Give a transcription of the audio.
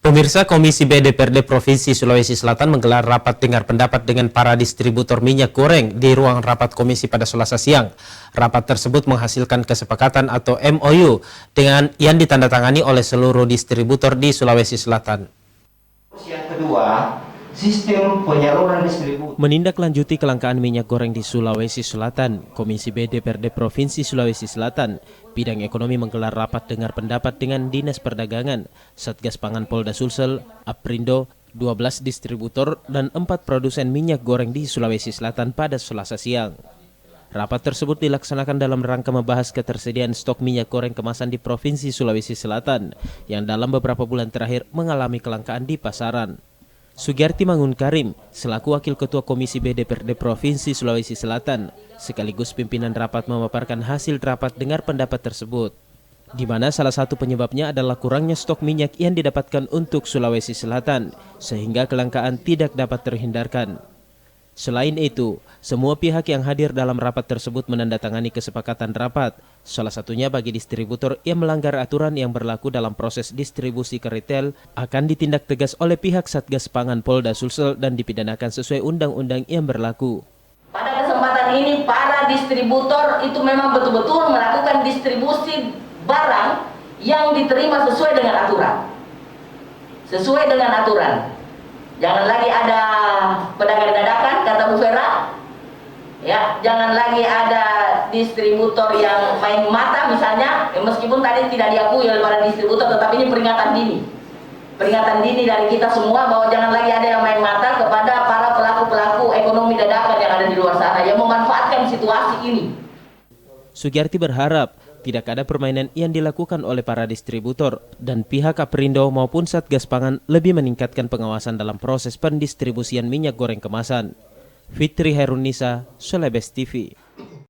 Pemirsa, Komisi B DPRD Provinsi Sulawesi Selatan menggelar rapat dengar pendapat dengan para distributor minyak goreng di ruang rapat komisi pada Selasa siang. Rapat tersebut menghasilkan kesepakatan atau MOU dengan yang ditandatangani oleh seluruh distributor di Sulawesi Selatan. Yang kedua, sistem penyaluran distribusi. Menindaklanjuti kelangkaan minyak goreng di Sulawesi Selatan, Komisi B DPRD Provinsi Sulawesi Selatan, Bidang Ekonomi menggelar rapat dengar pendapat dengan Dinas Perdagangan, Satgas Pangan Polda Sulsel, Aprindo, 12 distributor, dan 4 produsen minyak goreng di Sulawesi Selatan pada Selasa siang. Rapat tersebut dilaksanakan dalam rangka membahas ketersediaan stok minyak goreng kemasan di Provinsi Sulawesi Selatan, yang dalam beberapa bulan terakhir mengalami kelangkaan di pasaran. Sugiarti Mangunkarim, selaku Wakil Ketua Komisi B DPRD Provinsi Sulawesi Selatan, sekaligus pimpinan rapat memaparkan hasil rapat dengar pendapat tersebut, di mana salah satu penyebabnya adalah kurangnya stok minyak yang didapatkan untuk Sulawesi Selatan, sehingga kelangkaan tidak dapat terhindarkan. Selain itu, semua pihak yang hadir dalam rapat tersebut menandatangani kesepakatan rapat, salah satunya bagi distributor yang melanggar aturan yang berlaku dalam proses distribusi ke retail akan ditindak tegas oleh pihak Satgas Pangan Polda Sulsel dan dipidanakan sesuai undang-undang yang berlaku. Pada kesempatan ini, para distributor itu memang betul-betul melakukan distribusi barang yang diterima sesuai dengan aturan. Sesuai dengan aturan. Jangan lagi ada pedagang dadakan, kata Bu Vera. Ya, jangan lagi ada distributor yang main mata misalnya, meskipun tadi tidak diakui oleh para distributor, tetapi ini peringatan dini. Peringatan dini dari kita semua bahwa jangan lagi ada yang main mata kepada para pelaku-pelaku ekonomi dadakan yang ada di luar sana yang memanfaatkan situasi ini. Sugiarti berharap tidak ada permainan yang dilakukan oleh para distributor dan pihak Aprindo maupun Satgas Pangan lebih meningkatkan pengawasan dalam proses pendistribusian minyak goreng kemasan. Fitri Herunisa, Sulawesi TV.